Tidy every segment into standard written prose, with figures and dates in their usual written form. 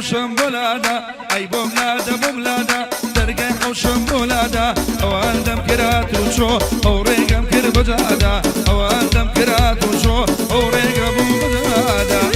حوشم بولادا أي بوملادا بوملادا درقاي حوشم بولادا أوان دم كرات وشو أو ريقم كر بجادا أوان دم كرات وشو أو ريقم بجادا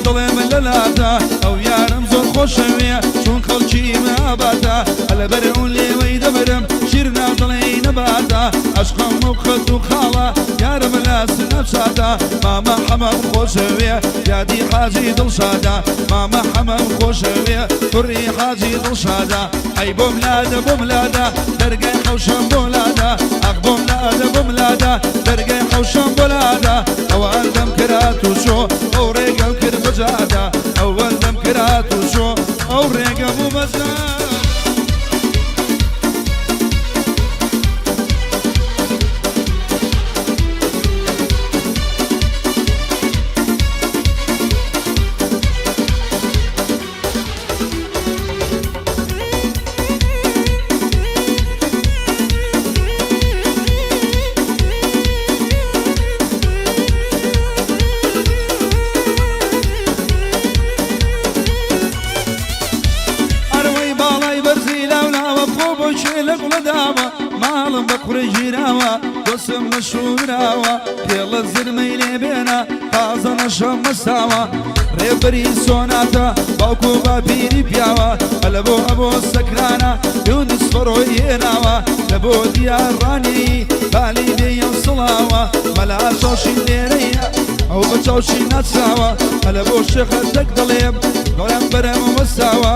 دڵێمە لە لادا ئەو یارم زۆر خۆشەوێ چون خەڵکی مەبادا ئەلە بەرەون لێوەی دەبەرم شیر ناو دڵێی نەبادا عەشقم و خەت و خاڵە یارم لاس نەچادا مامە حەمەم خۆشەوێ یادی حاجی دڵشادا مامە حەمەم خۆشەوێ کوڕی حاجی دڵشادا ئەی بۆملادا بۆملادا دەرگای حەوشەم بۆلادا ئەخ بۆملادا بۆملادا دەرگای حەوشەم بۆلادا ئەوان دەم کرات و شۆ ئەو ڕێگەم کرد بەجادا ئەوەن دەم کرات و شۆ ئەو ڕێگە بوو بەجادا ماڵم بە کوڕی ژیراوە دۆسم لە شوراوە پێڵە زرمەی لێبێنە تازە نەشەم مەساوە ڕێبەری سۆناتە باوکو باپیری پیاوە ئەلە بۆ ئەبۆ سەکرانە یونس فڕۆی هێناوە لە بۆ دیارڕانی بالی بێیە سڵاوە مەلا چاوشی لێرەیە ئەو بە چاوشی ناچاوە ئەلە بۆ شێخە دەک دەڵێم دڵێم بەرەمە وەساوە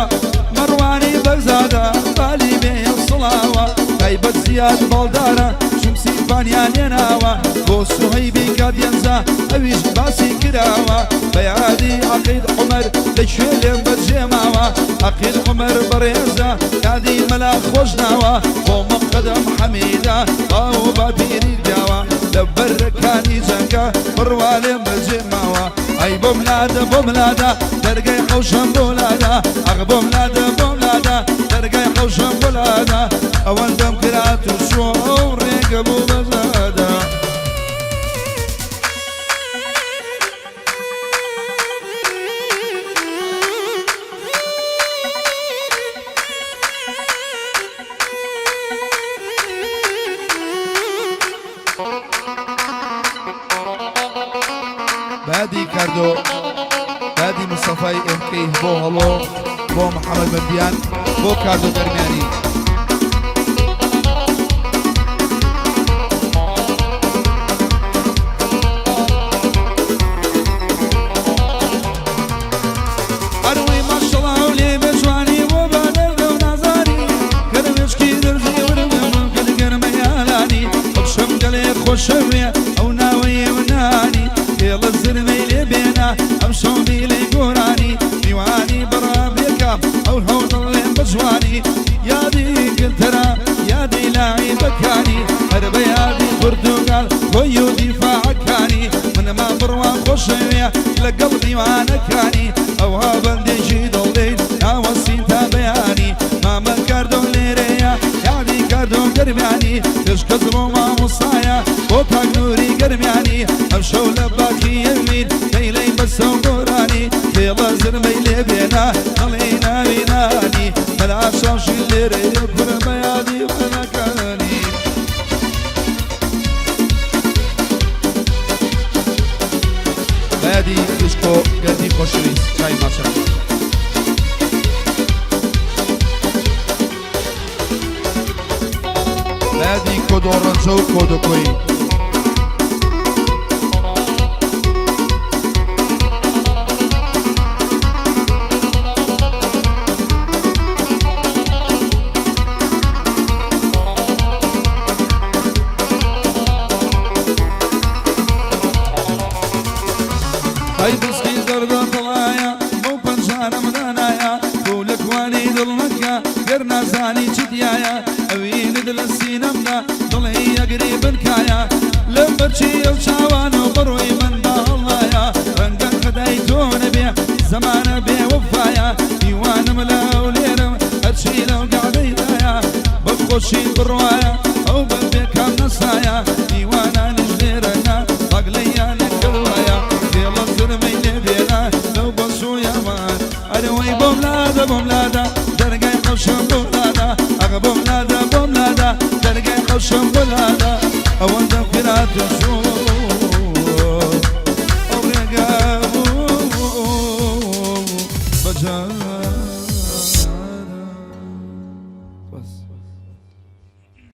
مەڕوانی بەرزادە بالی بێیە سڵاوە تایبەت زیاد باڵدارە شمسی بانیان هێناوە بۆ سوهەیبی کادیەنزا ئەویش باسی کراوە بە یادی عەقید عومەر لەکوێ لێم بەرجێماوە عەقید عومەر بەڕێزە یادی مەلا خۆش ناوە بۆ مەقەدەم حەمیدە باو باپیری داوە لە بەرەکانی جەنگە بڕوا لێم بەرجێماوە ئەی بۆملادا بۆملادا دەرگای حەوشەم بۆلادا ئەخ بۆملادا بۆملادا دەرگای حەوشەم بۆلادا ئەوەن دەم کرات و شۆ ئەو ڕێگە بوو بەجادا بادی کردو بادی مصطفی امکی بۆ هەڵۆ بۆ محەممەد بەندیان بۆ کاردۆ دەرمیانی ئەروەی ماشەڵا و لێ بێجوانی بۆ بادەردە و نازانی گەرمێشکی دەرزی وەرمێڵم کە گەرمە یالانی خۆشم گەلێ خۆشەوێ ئەو ناوەیە منانی پێڵە زرمەی لێ بێنە ئەم شەومی لێ گۆرانی میوانی بەڕابێکە ئەو هەوڵ لێم بەجوانی یادی گلتەرە یادی لاعی بەکانی هەر بە یادی پورتوگال خۆی و دیفاعەکانی منما بڕوا خۆشەوێ لەگەڵ میوانەکانی ئەوها بەندێکی دڵدەین ناوەسین تا بەیانی مامە کاردۆ لێرەیە یادی کاردۆ گەرمیانی پێشکە زڵۆ مامۆستایە بۆ پاکنووری گەرمیانی ئەم شەو لە باکی ئەمین مەیلەی بەسە و گۆرانی پێڵە زرمەی لێ بێنە دڵی ناوی نانی مەلا شاشی لێرەیە کوڕە بە یادی خەنەکانی بەیادی دیسکۆ گەردی خۆشەویست چای ماچە بەیادی کۆدۆ ڕەنجە و کۆدۆکۆی ئەی بسکی زەردە دڵایە بۆ پەنجانەم دانایە بۆ لە کوانی دڵمەکە گەر نازانی چیتیایە ئەوینت لە سینەمدا دڵی ئەگری بنکایە لە بەرچی ئەو چاوانە و بڕۆی من باڵایە ڕەنگە خەدای تۆ نەبێ زەمانە بوشي بروايا أو ببيك نصايا ديوانا نجديرنا طقليا نكوايا ديلا الزرمي لبينا لو بوشو يمان أروي بوملادا بوملادا درقاي قوشم بولادا أغ بوملادا بوملادا درقاي قوشم بولادا